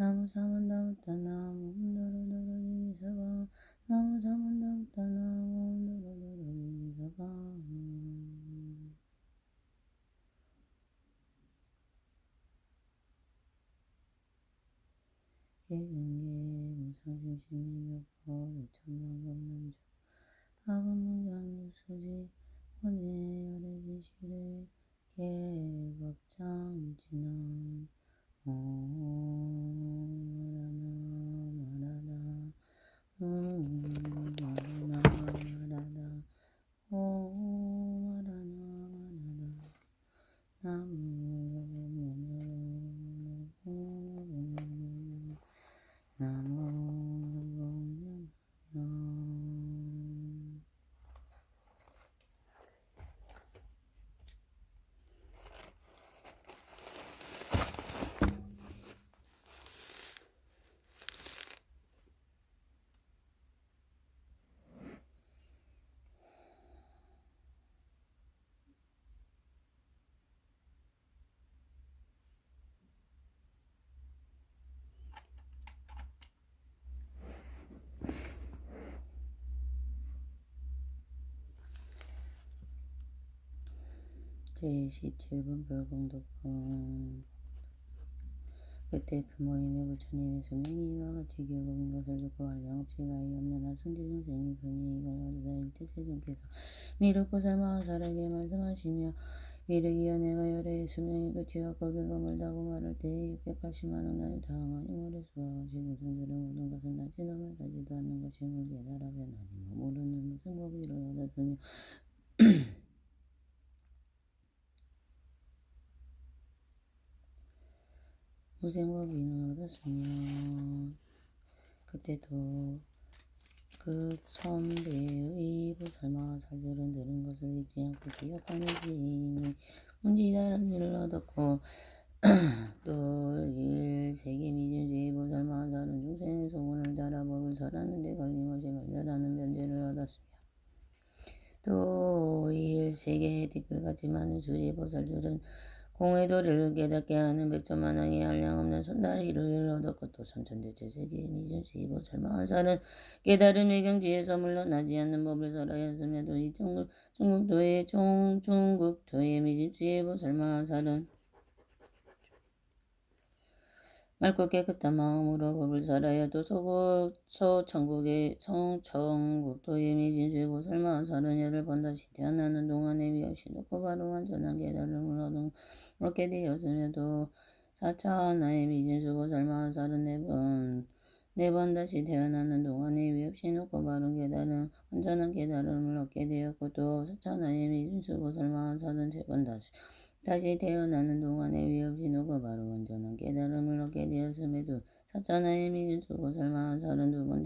나무 사만다부터 나무 도로도로미서봐 나무 사만다부터 나무 도로도로미서봐 개근개 무상심심미묘법 우천방법난주 아금문장수지 원해열애지실에 개법장진원 제17번 별공덕분 그때 그 모임에 부처님의 수명이 이와 같이 교육인 것을 듣고 한량없이 가히 없는 하승지 중생이 분이 이걸 얻으다 일때 세존께서 미륵보살마하살에게 말씀하시며 미륵이여 내가 열애의 수명이 끝이 없고 교감을 다고 말할 때에 680만억 나를 다음하니 모를 수와 같이 무슨들은 모든 것은 날지도 말하지도 않는 것임을 깨달아 변하니 모르는 무슨 법의를 얻었으며 무생법인을 얻었으며 그때도 그 천배의 보살마하살들은 들은 것을 잊지 않고 기억하는지 이미 문지다른 일을 얻었고 또 일세계 미진주의 보살마하살은 중생의 소원을 달아 법을 설하는데 걸림없이 말달하는 변제를 얻었으며 또 일세계 티끌같이 많은 수의 보살들은 공의도리를 깨닫게 하는 백천만왕의 한량없는 손다리를 얻었고 또 삼천대체세계의 미준수이보 설마하살은 깨달음의 경지에서 물러나지 않는 법을 설하였으며도 이 중국도의 미준수이보 설마하살은 맑고 깨끗한 마음으로 법을 설하여도 청천국도의 미진수이보 설마하살은 열을 번 다시 태어나는 동안에 위없이 높고 바로 완전한 깨달음을 얻게 되었으며도 사차 하나의 미진수고 설마하살은 네 번 다시 태어나는 동안에 위없이 높고 바른 완전한 깨달음을 얻게 되었고 또 사차 하나의 미진수고 설마하살은 세 번 다시 태어나는 동안에 위없이 높고 바로 완전한 깨달음을 얻게 되었음에도 사천하의 미준수고 설마하살은 두 번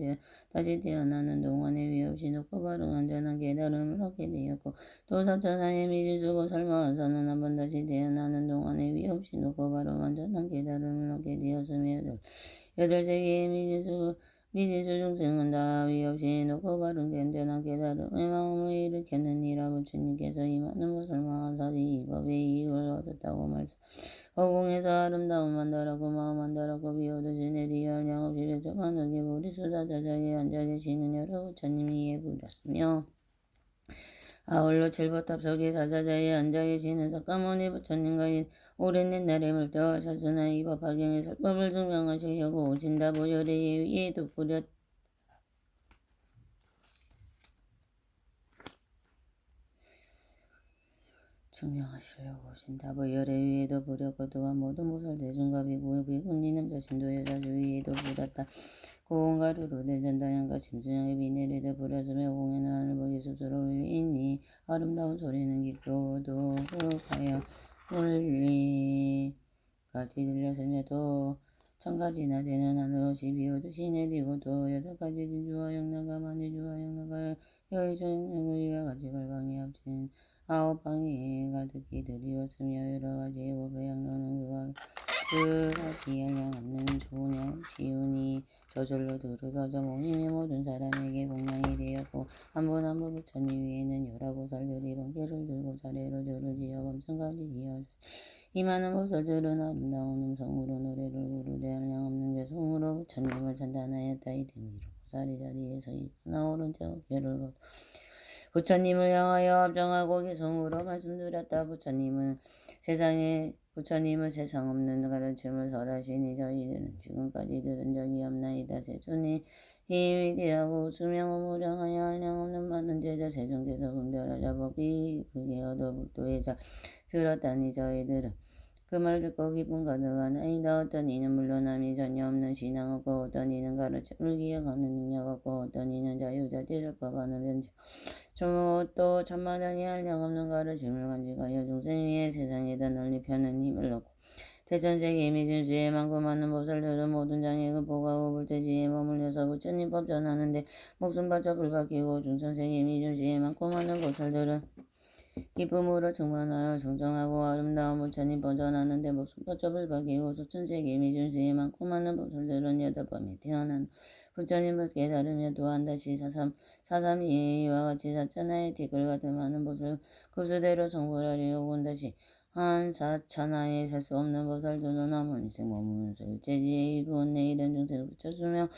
다시 태어나는 동안에 위없이 높고 바로 완전한 깨달음을 얻게 되었고 또 사천하의 미준수고 설마하살은 한 번 다시 태어나는 동안에 위없이 높고 바로 완전한 깨달음을 얻게 되었으며 여덟 세계의 미진수 중생은 다 위없이 높고 바른 견전한 깨달음의 마음을 일으켰느니라. 부처님께서 이 많은 것을 마하사리 이 법의 이익을 얻었다고 말씀. 허공에서 아름다운 만다라고 마음 만다라고 비오듯이 내리야 양없이 백조만하게 보리수다자자에 앉아 계시는 여러 부처님이 이에 부렸으며 아울러 칠보탑 속에 사자자에 앉아 계시는 석가모니 부처님과 오랜 옛날에 물도하셨으나 이 법화경의 설법을 증명하시려고 오신다. 보열의 위에도 부렸 증명하시려고 오신다. 보열의 위에도 부렸고 또한 모든 모설 대중과 비군리는 자신도 여자주 위에도 부렸다. 고온가루로 대전다양과 짐승양의 비내리도 부렸으며 공에는 하늘 보기 스스로 울리니 아름다운 소리는 깊고도 흡하여 울리까지 들렸으며도 천가지나 되는 하늘옷이 비오듯이 내리고 또 여덟 가지 진주와 영나가 만리주와 영나가 여의종영을 이와 같이 발방에 합친 아홉 방이 가득히 드리웠으며 여러 가지의 법의 양로는 그가지 한량 없는 좋은 기운이 저절로 두루벼져 모이며 모든 사람에게 공양이 되었고 한 분 한 분 부처님 위에는 여러 보살들이 번개를 들고 차례로 절을 지어 범천까지 이어 이 많은 보살들은 아름다운 음성으로 노래를 부르되 한량 없는 개성으로 부처님을 찬탄하였다. 이듬이로 보살이 자리에서 일어나 오른쪽 어깨를 걷고 부처님을 향하여 합정하고 개성으로 말씀드렸다. 부처님은 세상 없는 가르침을 설하시니 저희들은 지금까지 들은 적이 없나이다. 세존이 위대하고 수명무량하여 한량 없는 많은 제자 세존께서 분별하자 법이 그게 얻어 불도의 자 들었다니 저희들은 그 말 듣고 기쁨 가득하나이다. 어떤 이는 물러남이 전혀 없는 신앙 없고 어떤 이는 가르침을 기억하는 능력 없고 어떤 이는 자유자재를 법안을 변치 또 천만장이 한량 없는 가르침을 간직하여 중생 위에 세상에다 널리 펴는 힘을 얻고 대천세계 미준수에 많고 많은 보살들은 모든 장애 극복하고 불태지에 머물려서 부처님 법 전하는데 목숨 바쳐 불바뀌고 중천세계 미준수에 많고 많은 보살들은 기쁨으로 충만하여 정정하고 아름다운 부처님 법 전하는데 목숨 바쳐 불바뀌고 소천세계 미준수에 많고 많은 보살들은 여덟 밤에 태어난 부처님을 깨달으며 또한 다시 사삼이와 같이 사천하의 티끌 같은 많은 보살 그 수대로 성불하려 온 다시 한 사천하에 살 수 없는 보살도는 남은 인생 머무면서 일제지에 이루온 내일은 중생을 붙여주며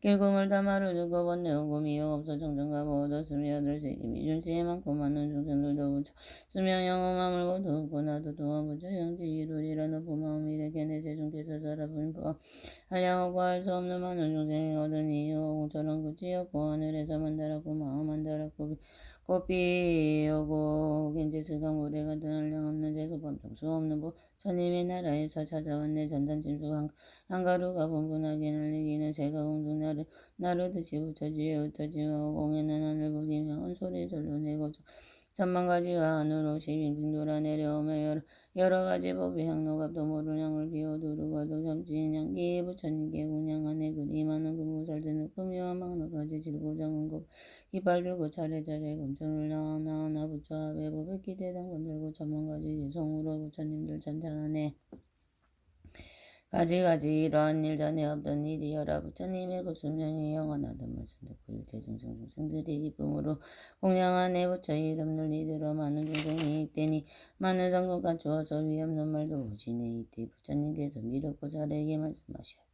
길금을 담아를 두고 번뇌오고 미용 없어 정정가고 얻었으며 여덟세기 미준세에 많고 많은 중생들도 붙여주며 영험함을 거두고 나도 또한 붙여 영지 이루리라 높은 마음이 되게 내 세존께서 살아보인 법 한량하고 할 수 없는 많은 중생이 얻은 이유처럼 굳이었고 하늘에서 만다랐고 마음 만다랐고 꽃비오고 겐지스가 모래 같은 한량 없는 재수범 정수 없는 부처님의 나라에서 찾아왔네. 잔단짐수 한가루가 분분하게 날리기는 새가 공중 나르듯이 부처지에 흩어지고 공에는 하늘 보기며 온 소리 절로 내고 천만 가지가 하늘로 빙빙 돌아 내려오며 여러 가지 법의 향로갑도 모를 향을 비워두르고도 점치인 향기 부처님께 공양하네. 그리 많은 금보살들은 금이와 망나가지 질고 작은 것 이빨 들고 차례차례 범천을 하나하나 붙여 합에 법에 기대당 건들고 천만 가지 예성으로 부처님들 찬찬하네. 가지가지 이러한 일 전에 없던 일이여라. 부처님의 그 수명이 영원하던 말씀 듣고 일체 중생 중생들이 기쁨으로 공양하네. 부처 이름 널리 들어 많은 중생이 있대니 많은 성공간 주어서 위없는 말도 오시네. 이때 부처님께서 미륵고 자르에게 말씀하셨다.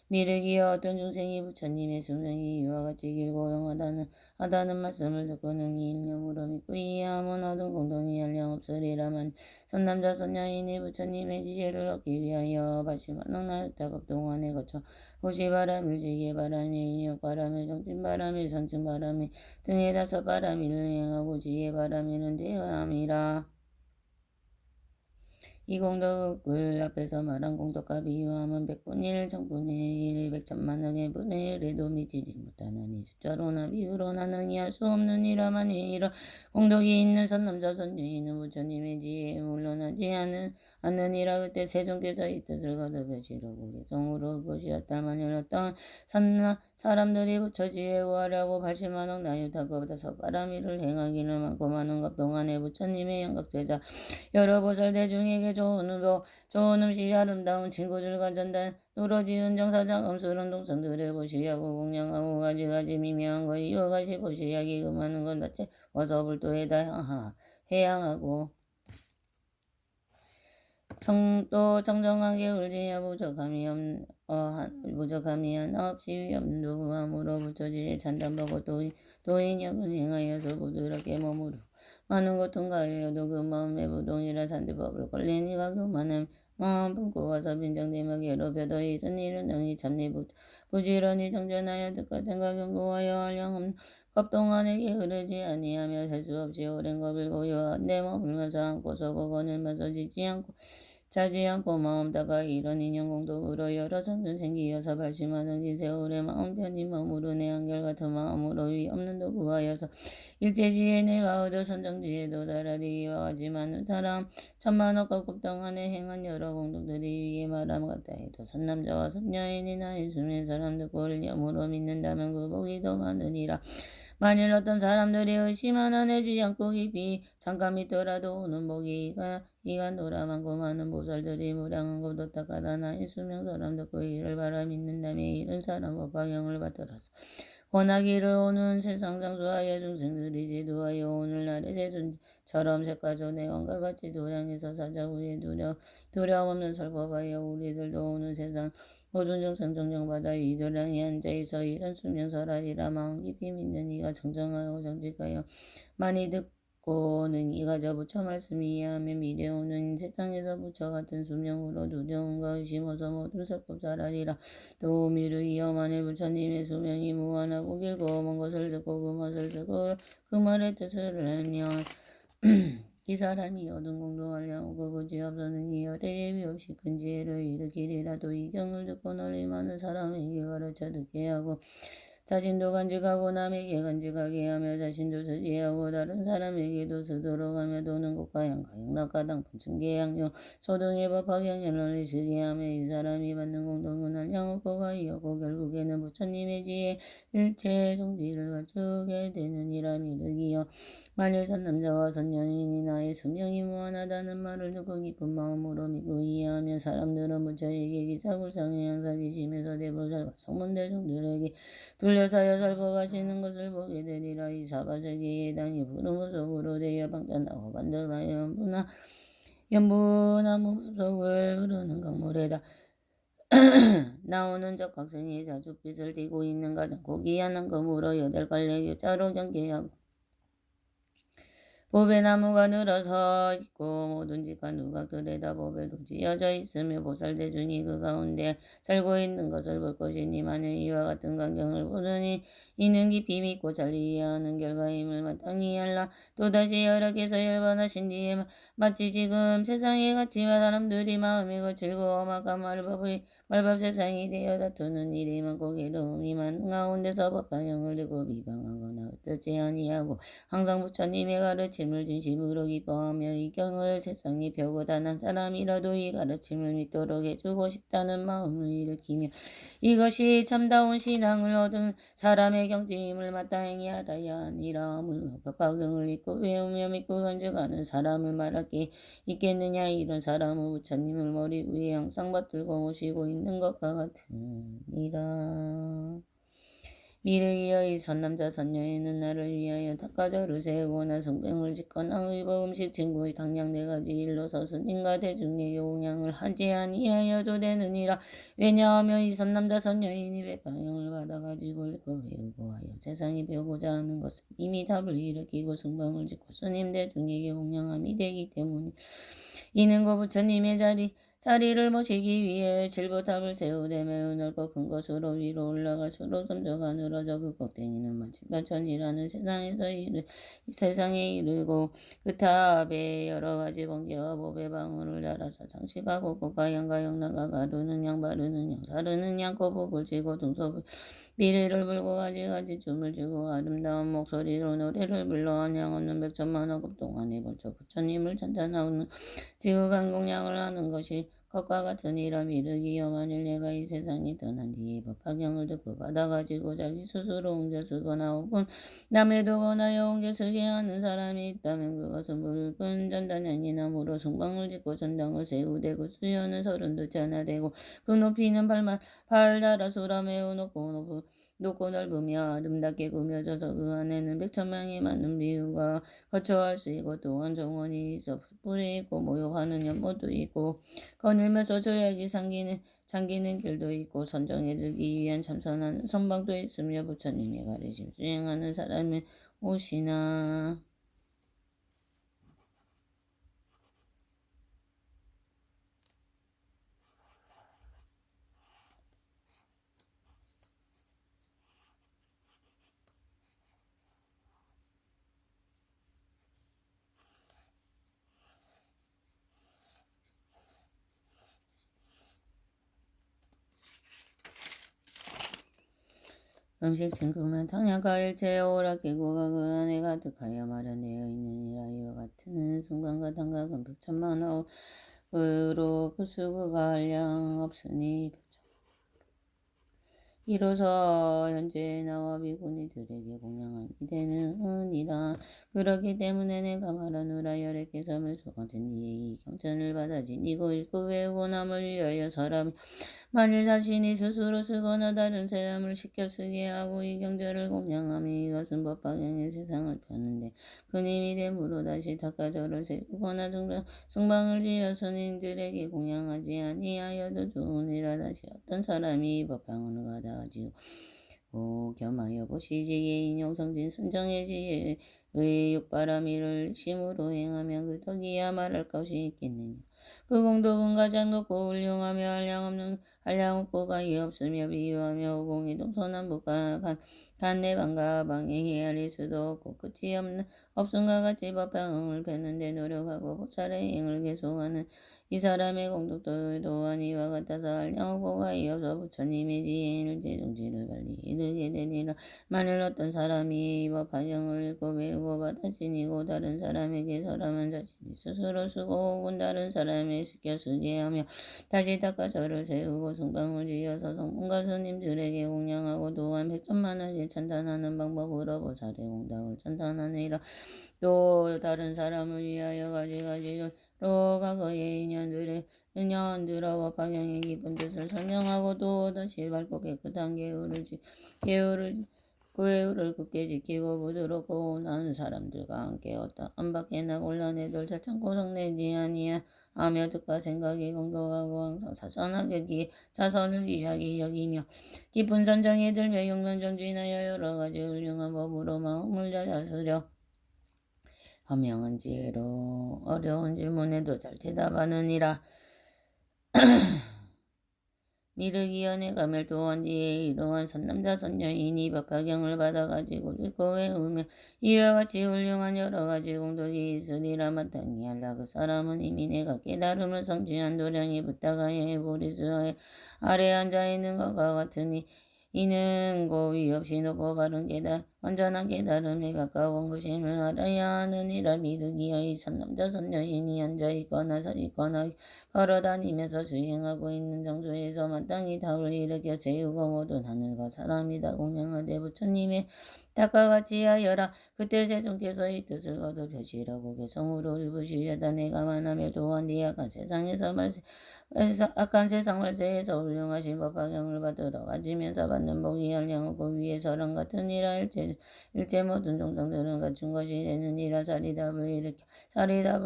미륵이여 어떤 중생이 부처님의 수명이 이와 같이 길고 영원하다는 말씀을 듣고 능히 일념으로 믿고 이해하면 얻은 공동이 한량 없으리라만 선남자 선녀인이 부처님의 지혜를 얻기 위하여 발심하는 나였다급 동안에 거쳐 호시바람일 지게바람일 인력바람일 정진바람일 선충바람일 등의 5바람일을 행하고 지혜바람일은 제함이라. 이 공덕을 앞에서 말한 공덕과 비유함은 100분의 1, 1000분의 1, 100천만억의 분의 1에도 미치지 못하느니 숫자로나 비유로나 능히 할 수 없는 이라마니 이런 공덕이 있는 선남자 선녀인은 부처님의 지혜에 물러나지 않느니라. 그때 세존께서 이 뜻을 거듭하시려고 개성으로 보시었다만 어떤 사람들이 부처 지혜에 구하려고 발심하는 나유타고 5바람일을 행하기는 많고 많은 것 동안에 부처님의 영각제자 여러 보살대 중에게 좋은 음식이 아름다운 친구들과 전단 누러지은 정사장 음수른 동성들의 보시하고 공양하고 가지가지 미묘한 것 이와 같이 보시하기 금하는 것 자체 와서 불도에다 해양하고 또 정정하게 울지야 부족함이 하나 없이 위엄두함으로 부처지에 찬단보고 도인역을 행하여서 부드럽게 머무르 많은 고통가하여도 그 마음의 부동이라 산대법을 걸린 이가 교만한 마음 품고 와서 빈정대며 괴롭혀도 이른 일은 능히 참니 부지런히 정전하여 뜻과 생각 연구하여 한량 겁동안에게 흐르지 아니하며 셀 수 없이 오랜 겁을 고요한 내 머물면서 안고서 거닐면서 자지 않고 마음 다가 이런 인연공덕으로 여러 선전 생기여서 발심하는 기세오래 마음 편히 머무르네 한결같은 마음으로 위 없는 도구하여서 일체지에 내가 얻어 선정지에 도달하리. 이와 같이 많은 사람 천만억과 급동안에 행한 여러 공덕들이 위에 말함 같다 해도 선남자와 선녀인이나 예수의 사람들 꼴을 염으로 믿는다면 그 복이 더 많으니라. 만일 어떤 사람들이 의심 하나 내지 않고 깊이 잠깐 믿더라도 오는 복이 이간도라. 많고 많은 보살들이 무량한 것도 닦아다나 일수명 사람 듣고 이를 바라 믿는다며 이런 사람 법화경을 받들어서 원하기를 오는 세상 장수하여 중생들이 제도하여 오늘날의 세존처럼 색가존의 왕과 같이 도량에서 사자 후에 두려움 없는 설법하여 우리들도 오는 세상 모든 중생 정정받아 이 도량에 앉아있어 이런 수명설하리라. 마음 깊이 믿는 이가 정정하고 정직하여 많이 듣고는 이가 저 부처 말씀이 이해하며 미래 오는 세상에서 부처 같은 수명으로 두려움과 의심어서 모든 설법 잘하리라. 또 미르이어 만일 부처님의 수명이 무한하고 길고 먼 것을 듣고 그 맛을 듣고 그 말의 뜻을 알면 이 사람이 얻은 공동하려고 그 굳이 없어는 이 열에 예비 없이 큰 지혜를 일으키리라도 이 경을 듣고 널리 많은 사람에게 가르쳐 듣게 하고 자신도 간직하고 남에게 간직하게 하며 자신도 수지하고 다른 사람에게도 쓰도록 하며 도는 곳과 양가 양락가 당분 층계 양용 소등의 법화경을 널리 쓰게 하며 이 사람이 받는 공동은 한량없고 가이었고 결국에는 부처님의 지혜 일체 종지를 갖추게 되느니라. 미륵이여 만일 선남자와 선녀인이 나의 수명이 무한하다는 말을 듣고 깊은 마음으로 믿고 이해하며 사람들은 부처에게 기사굴상의 양사기심에서 대보살과 성문대중들에게 둘러싸여 설법하시는 것을 보게 되리라. 이 사바세계의 해당이 부르무 속으로 되어 방전하고 반듯하여 연분나무 속을 흐르는 강물에다 나오는 적각생이 자줏빛을 띠고 있는 가장 고귀한 금으로 8갈래 교자로 경계하고 보배 나무가 늘어서 있고 모든 집과 누각들에다 보배로 지어져 있으며 보살대중이 그 가운데 살고 있는 것을 볼 것이니 만일 이와 같은 광경을 보더니 이는 깊이 믿고 잘 이해하는 결과임을 마땅히 알라. 또다시 여러께서 열반하신 뒤에 마치 지금 세상의 가치와 사람들이 마음이 거칠고 험악한 말법 세상이 되어 다투는 일이 많고 괴로움이 많은 가운데서 법방향을 두고 비방하거나 어떻지 아니하고 항상 부처님의 가르침 가르침을 진심으로 기뻐하며 이 경을 세상이 펴고 단 한 사람이라도 이 가르침을 믿도록 해주고 싶다는 마음을 일으키며 이것이 참다운 신앙을 얻은 사람의 경지임을 마땅히 알아야 하니라. 물론 법화경을 읽고 외우며 믿고 간증하는 사람을 말할 게 있겠느냐. 이런 사람은 부처님을 머리 위에 항상 받들고 모시고 있는 것과 같으니라. 미래이여 이 선남자 선녀에는 나를 위하여 닭가절을 세우거나 성병을 짓거나 의복 음식 친구 당량 네 가지 일로 서스님과 대중에게 공양을 하지 아니하여도 되느니라. 왜냐하면 이 선남자 선녀인이 백방형을 받아가지고 읽고 외우고 하여 세상이 배우고자 하는 것은 이미 답을 일으키고 승방을 짓고 스님 대중에게 공양함이 되기 때문에 이는 고 부처님의 자리를 모시기 위해 질보탑을 세우되 매우 넓고 큰 것으로 위로 올라갈수록 점점 늘어져 그 꼭대기는 마치 변천이라는 세상에 이르고 그 탑에 여러 가지 번개와 법의 방울을 달아서 장식하고 꽃과 양과 영나가 가루는 양 바르는 양 사르는 양 거북을 치고 등소를 미래를 불고 가지가지 춤을 추고 아름다운 목소리로 노래를 불러 한양 없는 백천만억 급 동안에 벌써 부처님을 찬찬하는 지극한 공양을 하는 것이 것과 같으니라. 미르기여 만일 내가 이 세상이 떠난 뒤에 법화경을 듣고 받아가지고 자기 스스로 옮겨 쓰거나 혹은 남의 도거나 옮겨 쓰게 하는 사람이 있다면 그것은 붉은 전단양이나 무로 숭방을 짓고 전당을 세우되 그 수여는 32자나 되고 그 높이는 발 달아 수라 매우 높고 넓으며 아름답게 꾸며져서 그 안에는 100,000명이 많은 비유가 거처할 수 있고 또한 정원이 있어 뿔이 있고 모욕하는 연못도 있고 거닐면서 조약이 잠기는 길도 있고 선정에 들기 위한 참선하는 선방도 있으며 부처님의 가르침 수행하는 사람의 옷이나 음식 증금은 당량과 일체 오락기구가 그 안에 가득하여 마련되어 있느니라. 이와 같은 승방과 당각은 100,000만억으로 부수구가 한량 없으니 이로서 현재 나와 비구니들에게 공양함이 되느니라. 그렇기 때문에 내가 말하노라. 열애께서을 소거진 이에 이 경전을 받아 지니고 읽고 외우고 남을 위하여 사람이 만일 자신이 스스로 쓰거나 다른 사람을 시켜 쓰게 하고 이 경전을 공양함이 이것은 법화경의 세상을 펴는데 큰 힘이 되므로 다시 닭가절을 세우거나 승방을 지어 스님들에게 공양하지 아니하여도 좋으니라. 다시 어떤 사람이 법방을 가다가지고 겸하여 보시지 예인용 성진 순정의 지혜의 육바라미를 심으로 행하면 그 덕이야 말할 것이 있겠느냐. 그 공덕은 가장 높고 훌륭하며 한량없고 가히 없으며 비유하며 오공이 동서남북과 간내방과 방에 헤아릴 수도 없고 끝이 없음과 같이 법방을 펴는데 노력하고 보살의 행을 계속하는 이 사람의 공덕도 또한 이와 같아서 한량없고 가히 없어 부처님의 지혜인을 제종지를 빨리 이르게 되니라. 만일 어떤 사람이 법화경을 읽고 외우고 받아 지니고 다른 사람에게 설하면 자신이 스스로 쓰고 혹은 다른 사람에 시켜 쓰게 하며 다시 닭가절을 세우고 승방을 지어서 성문가 스님들에게 공양하고 또한 100,000만원에 찬탄하는 방법으로 보살의 공덕을 찬탄하니라. 또 다른 사람을 위하여 가지가지로 과거의 인연들어 법화경의 깊은 뜻을 설명하고 또 다시 밝고 깨끗한 계율을 굳게 지키고 부드럽고 온화한 사람들과 함께 어떤 안팎에나 곤란해도 잘 참고 성내지 아니하며 뜻과 생각이 공고하고 항상 사선을 귀하게 여기며 깊은 선정에 들며 용면정진하여 여러 가지 훌륭한 법으로 마음을 잘 다스려 허명한 지혜로 어려운 질문에도 잘 대답하느니라. 미르기여 내가 멸도한 뒤에 이러한 선남자 선녀인이 법화경을 받아가지고 읽고 외우며 이와 같이 훌륭한 여러 가지 공덕이 있으리라. 마땅히 알라. 그 사람은 이미 내가 깨달음을 성취한 도량에 부탁하여 해보리수 아래 앉아있는 것과 같으니 이는 고위 없이 높고 바른 완전한 깨달음에 가까운 것임을 알아야 하느니라. 미르기야 이 선남자 선여인이 앉아있거나 서있거나 걸어다니면서 주행하고 있는 장소에서 마땅히 답을 일으켜 세우고 모든 하늘과 사람이다 공양하되 부처님의 닭과 같이 하여라. 그때 세존께서 이 뜻을 거둬 표시라고 개성으로 일부시려다 내가 만하며 또한 네 악한 세상 말세에서 훌륭하신 법화경을 받으러 가지면서 받는 복이 한량하고 위에 저랑 같으니라. 일체 모든 종상들은 갖춘 것이 되느니라. 사리답을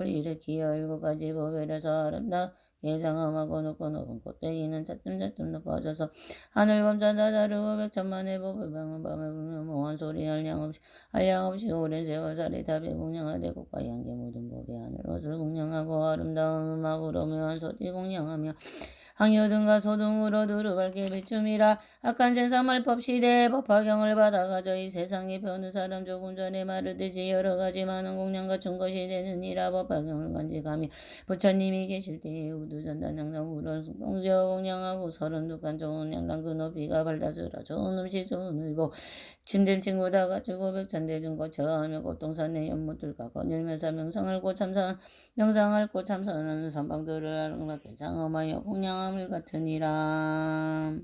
일으키어 7가지 법에서 아름다 예장함하고 높고 높은 꽃대기는 차츰차츰 높아져서 하늘 범자다 다르고 백천만의 법을 방은 밤에 불며 몽한 소리 한량없이 오랜 세월 사리답에 공양하되 꽃과 향기 모든 법의 하늘 옷을 공양하고 아름다운 음악으로 묘한 소리 공양하며 항여등과 소등으로 두루갈게 비춤이라. 악한 세상말법 시대의 법화경을 받아가져 이 세상에 벼는 사람 조금 전에 말하듯이 여러가지 많은 공양 갖춘 것이 되느니라. 법화경을 간직하며 부처님이 계실 때에 우두전단 양당 우런동지어 공양하고 32간 좋은 양당 그 높이가 발다스라. 좋은 음식 좋은 의복 침된 친구다 갖추고 백천대중 거처하며 고통산의 연못들과 거닐면서 명상할 곳 참선하는 선방들을 아름답게 장엄하여 공양함을 같으니라.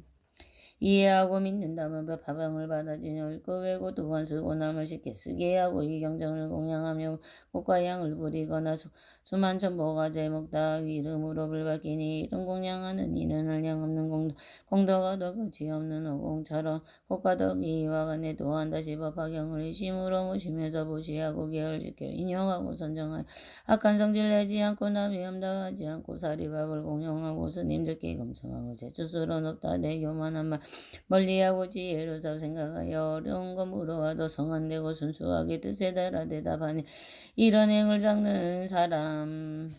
이해하고 믿는다면 법화경을 받아지며 읽고 외고 두 번 쓰고 남을 쉽게 쓰게 하고 이 경전을 공양하며 꽃과 향을 부리거나 수만 천보가 제목다 이름으로 불받기니 이름 공양하는 이는 한량없는 공덕가 더 끝이 없는 오공처럼 꽃과 덕이 이와 간에 또한 다시 법화경을 의심으로 모시면서 보시하고 계열지켜 인용하고 선정하여 악한 성질 내지 않고 남이 함당하지 않고 사리밥을 공용하고 스님들께 검증하고 제주스러 높다 내 교만한 말 멀리하고 지혜로서 생각하여 어려운 거 물어와도 성안되고 순수하게 뜻에 따라 대답하니 이런 행을 닦는 사람.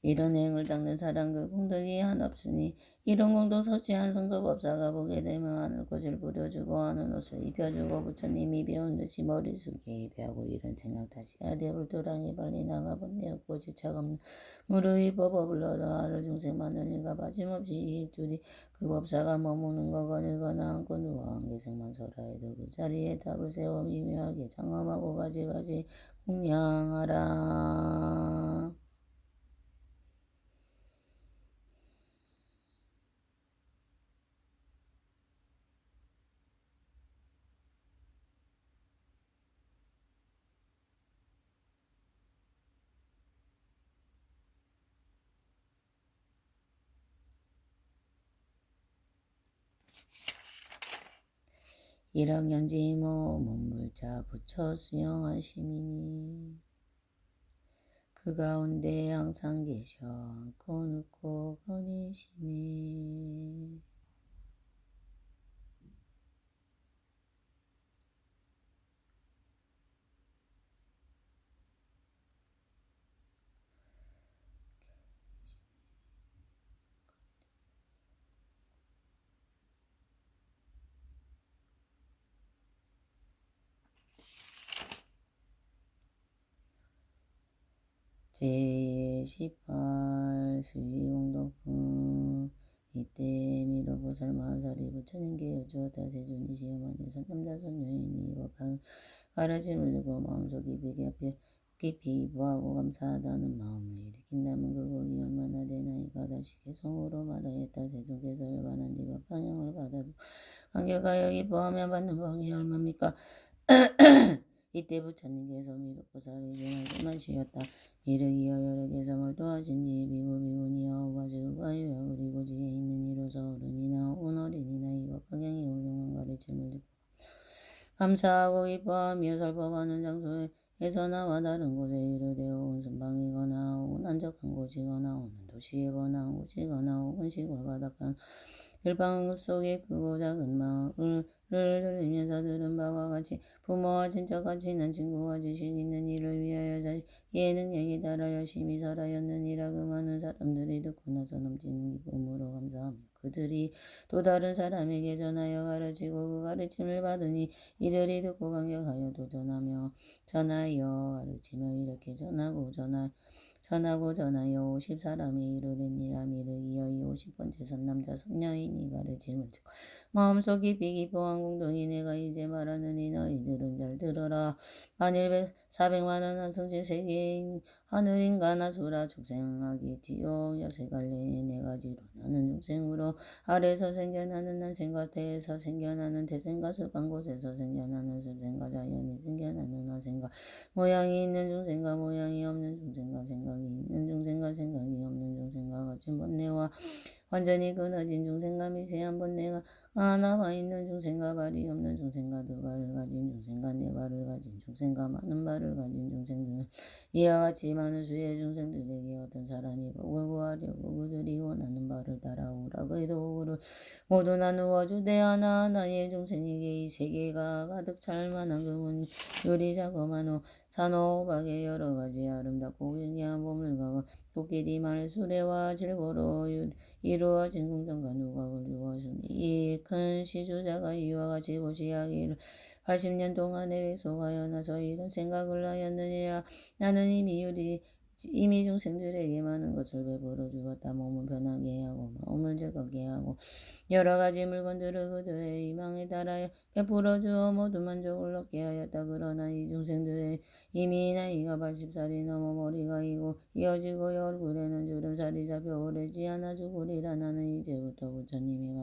이런 행을 닦는 사람 그 공덕이 한없으니 이런 공덕 서치 한 성급 업사가 보게 되면 하늘꽃을 부려주고 하는 옷을 입혀주고 부처님이 배운 듯이 머리 숙여 입하고 이런 생각 다시 하되 울도랑이 빨리 나가본데 없고지 차없는 무르위 법업을 얻어 하를 중생만을 일가 빠짐없이 이익줄이 그 법사가 머무는 거 거닐거나 앉고 누워 한계생만 설하여도 그 자리에 답을 세워 미묘하게 장엄하고 가지가지 공양하라. 일학연지모 문불자 부처 수영하시미니 그 가운데 항상 계셔 앉고 눕고 거니시네. 제18 수위공덕분 이때 미로보살 마살이 부처님께 여쭈었다. 세존이 시험하니 선남자손 여인이 법한 가르침을 듣고 마음속 깊이 기뻐하고 감사하다는 마음을 일으킨다면 그 복이 얼마나 되나이까. 다시 개성으로 말하였다. 세존께서 열반한 뒤 법화경을 받아도 감격하여 기뻐하며 받는 복이 얼마입니까? 이때 부처님께서 미륵보살에게 말씀하시었다. 미륵이여 여러 개성을 도하신 뒤에 비구비구니여 우바주우바유여 그리고 지혜 있는 이로서 어른이나 온 어린이나 이 법화경의 훌륭한 가르침을 듣고 감사하고 기뻐하며 설법하는 장소에서 나와 다른 곳에 이르되 온 선방이거나 온 한적한 곳이거나 오는 도시에 번한 곳이거나 혹은 시골 바닷가 일방급 속에 크고 작은 마을을 들으면서 들은 바와 같이 부모와 친척과 친한 친구와 지식 있는 일을 위하여 자기의 능력에 따라 열심히 살아였느니라. 그 많은 사람들이 듣고 나서 넘치는 기쁨으로 감사하며 그들이 또 다른 사람에게 전하여 가르치고 그 가르침을 받으니 이들이 듣고 감격하여 또 전하여 가르치며 이렇게 전하고 전하여 50사람이 이르랬니라. 미르기여 이 50번째 선 남자 선녀인이 가르침을 듣고 마음속 깊이 기뻐한 공동이 내가 이제 말하느니 너희들은 잘 들어라. 만일 400만원 한승지 세계인 하늘인간 아수라 축생하겠지요. 여세갈래의 네 가지로 나는 중생으로 아래에서 생겨나는 난생과 태에서 생겨나는 태생과 습한 곳에서 생겨나는 습생과 자연이 생겨나는 화생과 모양이 있는 중생과 모양이 없는 중생과 생각이 있는 중생과 생각이 없는 중생과 같은 번뇌와 완전히 끊어진 중생과 미세한 번뇌가 하나와 있는 중생과 발이 없는 중생과 두 발을 가진 중생과 네 발을 가진 중생과 많은 발을 가진 중생들 이와 같이 많은 수의 중생들에게 어떤 사람이 복을 구하려고 그들이 원하는 바를 따라오라고 해도 그를 모두 나누어 주되 하나하나의 중생에게 이 세계가 가득 찰 만한 그분 요리 자그마한 산호박의 여러 가지 아름답고 경쾌한 보물과 도끼리 말 수레와 질보로 이루어진 궁전과 누각을 주었으니 이 큰 시주자가 이와 같이 보시하기를 80년 동안에 획속하여 나서 이런 생각을 하였느니라. 나는 이미 중생들에게 많은 것을 베풀어 주었다. 몸을 편하게 하고 마음을 즐겁게 하고 여러 가지 물건들을 그들의 희망에 따라 베풀어 주어 모두 만족을 얻게 하였다. 그러나 이 중생들의 이미 나이가 80살이 넘어 머리가 이어지고 얼굴에는 주름살이 잡혀 오래지 않아 죽으리라. 나는 이제부터 부처님의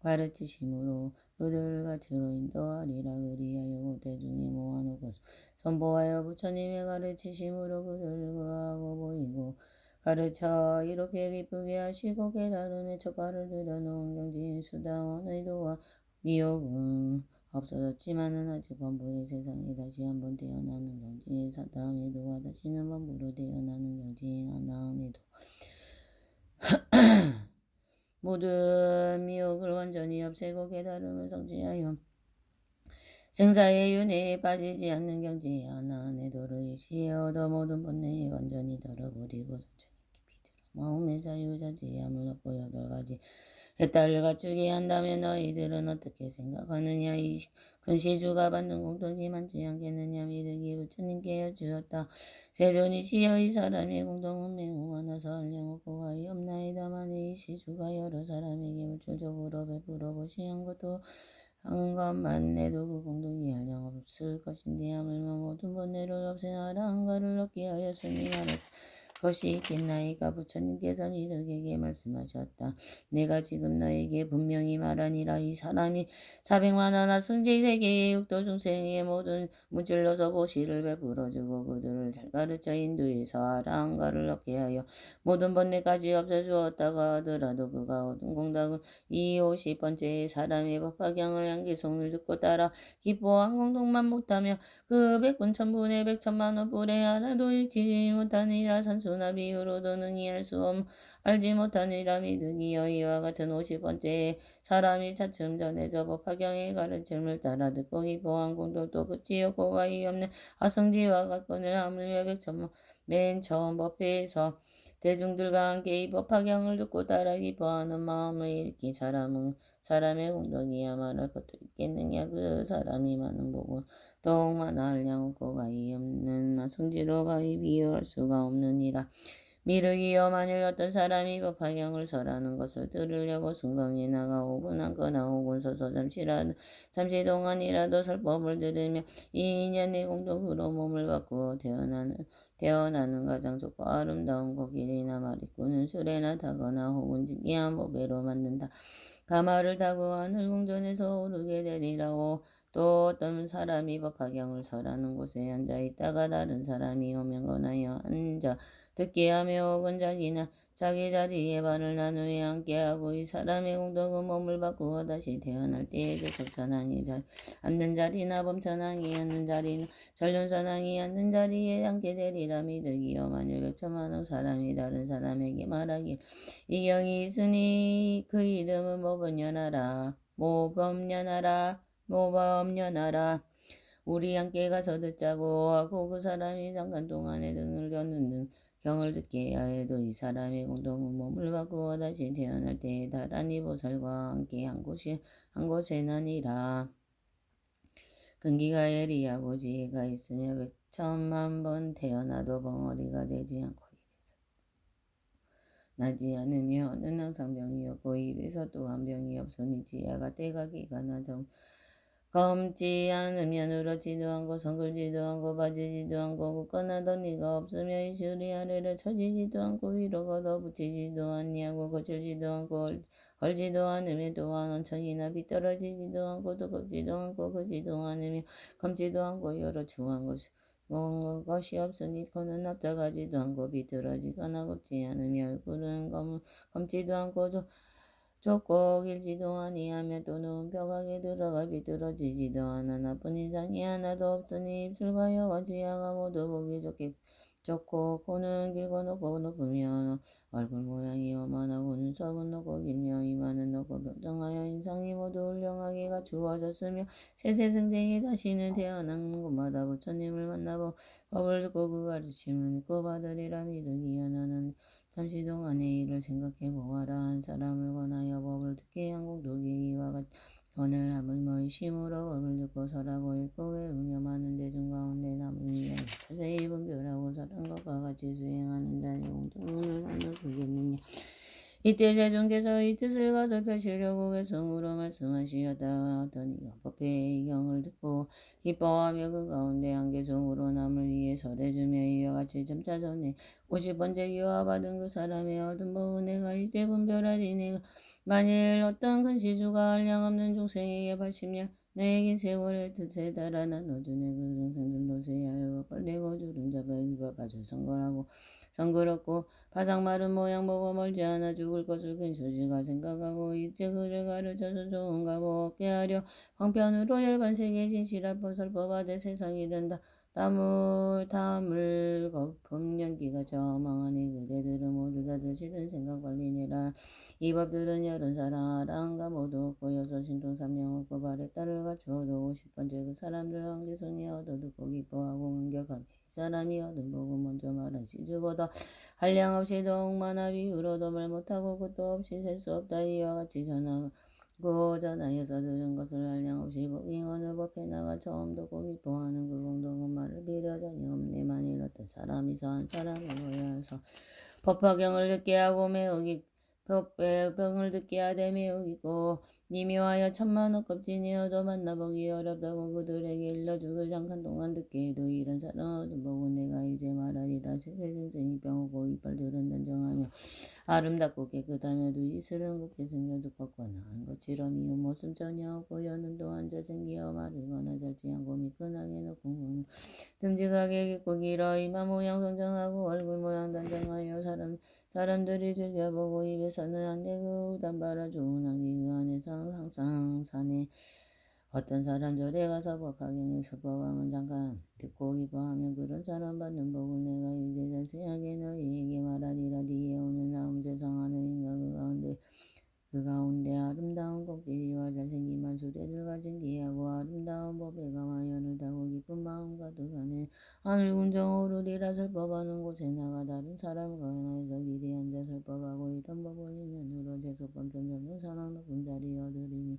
가르치심으로 그들을 가치로 인도하리라. 그리하여 대중에 모아놓고 선보하여 부처님의 가르치심으로 그들을 구하고 보이고 가르쳐 이렇게 기쁘게 하시고 깨달음의 첫발을 들여놓은 경지인 수다원의 도와 미혹은 없어졌지만은 아직 범부의 세상에 다시 한번 태어나는 경지에 다음에 도와 다시는 범부로 태어나는 경지에 하나음에도 모든 미혹을 완전히 없애고 깨달음을 성취하여 생사의 윤회에 빠지지 않는 경지에 하나안의 도를 일시에 얻어 모든 번뇌에 완전히 덜어버리고 전청의 깊이 들어 마음의 자유자재함을 얻고 8가지 해탈을 갖추게 한다면 너희들은 어떻게 생각하느냐. 이 큰 시주가 받는 공덕이 많지 않겠느냐. 미륵이 부처님께 여쭈었다. 세존이시여 이 사람의 공덕은 매우 많아서 한량없고 가히없나이다만 이 시주가 여러 사람에게 물질적으로 베풀어 보시한 것도 한 것만 해도 그 공덕이 한량없을 것인데 하물며 모든 번뇌를 없애하라 한가를 얻게 하였으니 말할 것이 있겠나이까. 부처님께서 미륵에게 말씀하셨다. 내가 지금 너에게 분명히 말하니라. 이 사람이 400만원 하승지 세계의 육도 중생의 모든 무질로서 보시를 베풀어주고 그들을 잘 가르쳐 인도해서 하라 한가를 얻게 하여 모든 번뇌까지 없애주었다고 하더라도 그가 얻은 공덕은 이 50번째의 사람의 법화경을 양기송을 듣고 따라 기뻐한 공덕만 못하며 그 백분 천분의 백천만원 뿔에 하나도 잃지 못하니라. 산수나 비유로도 능히 알지 못하니라. 믿으니여 이와 같은 50번째의 사람이 차츰 전해져 법화경의 가르침을 따라 듣고 기뻐한 공덕도 끝이 없고 가히 없는 아성지와 같거늘 하물며 맨 처음 법회에서 대중들과 함께 이 법화경을 듣고 따라 기뻐하는 마음을 일으킨 사람의 공덕이야 말할 것도 있겠느냐. 그 사람이 많은 복을 더욱 많아 한량없고 가히 없는 아성지로 가히 비유할 수가 없느니라. 미륵이여 만일 어떤 사람이 법화경을 설하는 것을 들으려고 승방에 나가 5분 앉거나 5분 서서 잠시 동안이라도 설법을 들으며 이 인연의 공덕으로 몸을 바꾸어 태어나는 가장 좋고 아름다운 고길이나 마리꾸는 수레나 타거나 혹은 진기한 보배로 만든다. 가마를 타고 하늘 궁전에서 오르게 되리라고. 또 어떤 사람이 법화경을 설하는 곳에 앉아 있다가 다른 사람이 오면 권하여 앉아 듣게 하며 혹은 자기 자리에 발을 나누어 앉게하고 이 사람의 공덕은 몸을 바꾸어 다시 태어날 때에 저석천왕이 앉는 자리나 범천왕이 앉는 자리나 전륜선왕이 앉는 자리에 앉게 되리라. 미륵이여 만일 백천만억 사람이 다른 사람에게 말하길 이 경이 있으니 그 이름은 법은연하라. 모범년하라. 우리 함께 가서 듣자고 하고 그 사람이 잠깐 동안에 등을 걷는 등 경을 듣게 해야 해도 이 사람의 공동은 몸을 바꾸어 다시 태어날 때에 다란이 보살과 함께 한 곳에 나니라. 근기가 예리하고 지혜가 있으며 100,000,000번 태어나도 벙어리가 되지 않고 입에서 나지 않으니 혀는 항상 병이 없고 입에서 또한 병이 없으니 지혜가 때가 기가 나죠. 검지 않으면 울었지도 않고 성글지도 않고 빠지지도 않고 굳건한 덧니가 없으며 이슈리 아래를 처지지도 않고 위로 걷어붙이지도 아니하고 거칠지도 않고 헐지도 않으며 또한 원천이나 비떨어지지도 않고 두껍지도 않고 크지도 않으며 검지도 않고 여러 중한 것이 없으니 코는 납작하지도 않고 비뚤어지거나 곱지 않으며 얼굴은 검지도 않고 좁고 길지도 아니하며 또는 벽하게 들어가 비뚤어지지도 않아 나쁜 인상이 하나도 없으니 입술과 혀와 지하가 모두 보기 좋고 코는 길고 높으며 얼굴 모양이 오만하고 눈썹은 높고 길며 이마는 높고 평정하여 인상이 모두 훌륭하게 갖추어졌으며 세세승생이 다시는 태어난 곳마다 부처님을 만나고 법을 듣고 그 가르침을 믿고 받으리라 믿으기야. 너는 잠시 동안의 일을 생각해 보아라. 한 사람을 권하여 법을 듣게 한 공덕이 이와 같이 오늘 하물며 심으로 법을 듣고 설하고 읽고 외우며 많은 대중 가운데 남은 이야기 자세히 분별하고 설한 것과 같이 수행하는 자의 공덕을 하나 보겠느냐. 이때 제중께서 이 뜻을 거듭 펴시려고 개성으로 말씀하시었다 하더니 법회의 경을 듣고 기뻐하며 그 가운데 한 개성으로 남을 위해 설해주며 이와 같이 점차 전에 50번째 기와 받은 그 사람의 얻은 복은 내가 이제 분별하리. 내가 만일 어떤 큰 시주가 한량없는 중생에게 80년 나의 긴 세월의 뜻에 달아난 노준의 그 중생들로 세하여 뻘내고 주름 잡아 빠져 성거롭고 바삭 마른 모양 보고 멀지 않아 죽을 것을 근소지가 생각하고 이제 그를 가르쳐서 좋은 값을 얻게 하려 황편으로 열반세계 진실합법 설법하되 세상이 이른다. 담을 거품 연기가 저망하니 그대들은 모두 다들 싫은 생각 관리니라. 이 법들은 여른 사람과 모두 없고 여섯 신통 삼명 없고 발에 딸을 갖추어도 50번째 그 사람들 한개성에 얻어 듣고 기뻐하고 응격하며 이 사람이 얻은 복은 먼저 말한 시주보다 한량없이 더욱 많아 비유로도 말 못하고 끝도 없이 셀 수 없다. 이와 같이 전하여서 들은 것을 한량없이 법인원을 법해 나가 처음 듣고 기뻐하는 그 공동은 말을 비려 전혀 없네. 만일 어떤 사람이서 한 사람을 모여서 법화경을 듣게 하고 법배병을 듣게 하되 매우 깊고 미묘하여 천만억 급진이어도 만나보기 어렵다고 그들에게 일러주고 잠깐 동안 듣게 해도 이런 사람 얻은 복은 내가 이제 말하리라. 세세생생이 병오고 이빨들은 단정하며 아름답고 깨끗하며도 이슬은 곱게 생겨도 걷거나 한 것처럼 이은 모습 전혀 없고 여는 또한 잘생기어 마르거나 짧지 않고 미끈하게 높은 거는 듬직하게 깊고 길어 이마 모양 평정하고 얼굴 모양 단정하여 사람들이 즐겨보고 입에서는 안돼 그 우단 바라 좋은 향기 그 안에서 항상 사네. 어떤 사람 절에 가서 법화경에 설법하면 잠깐 듣고 기뻐하면 그런 사람 받는 복을 내가 이제 자세하게 너희에게 말하리라. 네에 오늘 나음 제상하는 인간 그 가운데 아름다운 꽃길이와 잘생긴 만수대를 가진 기하고 아름다운 법에가 마연을 타고 기쁜 마음 가득하네. 하늘 군정 오르리라. 설법하는 곳에 나가 다른 사람과 연하에서 길이 앉아 설법하고 이런 법을 인연으로 제소범전 젊은 사람 높은 자리 얻으리니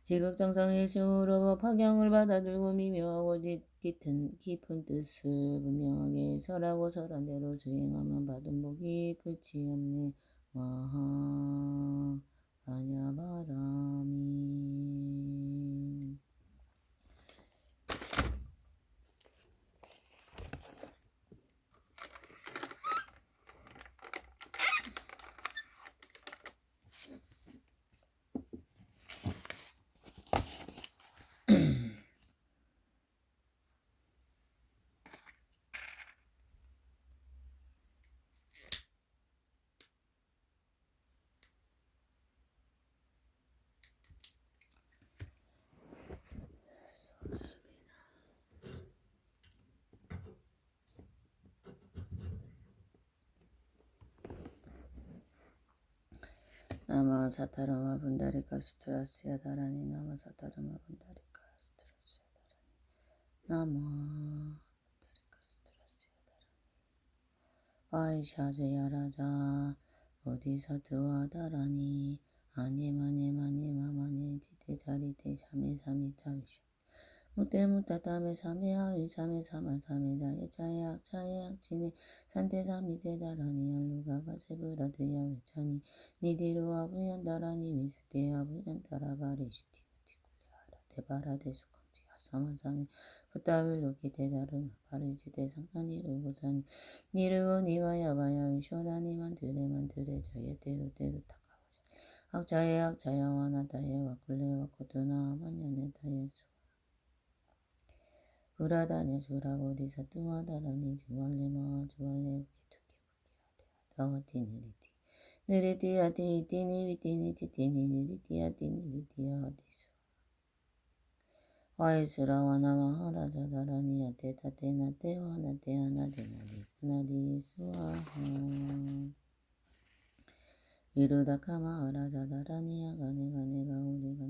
지극정성의 시으로 법화경을 받아들고 미묘하고 깊은 뜻을 분명하게 설하고 설한 대로 수행하면 받은 복이 끝이 없네. 와하 반야바라미. 나마 사타라마 분다리카 수트라스야 다라니 나마 사타라마 분다리카 수트라스야 다라니 나마 분다리카 수트라스야 다라니 바이샤제야 라자 보디사트와 다라니 아니마니마니마마니 지테자리테 자메사미타위샤 무테무타타메 사메하위 사메사마사메자예 차예악 차예악 치네 산테사미테다라니 알루가가 세브라드야 외차니 니디루아 부얀다라니 미스테야 부얀다라바리시티 무티쿨레하라 데바라데 수강지 아사마사미 부타윌로기 데다르마 바르지데 상하니르고자니 니르고 니와야바야 위쇼다니만 드레 자예테루 타카와샤 악자예 악자야와나다예 와쿨레 와코토나 만야네다예 수 브라다네 주라보디사투와다라니 주왈레마 주왈레 다와티니리티 느리티아티니티니비티니티티니 느리티아티니리티아디수 와이스라와나마하라자다라니 아테타테나테와나테아나데나리쿠나디수아하 위루다카마하라자다라니 아가네가네가 우리가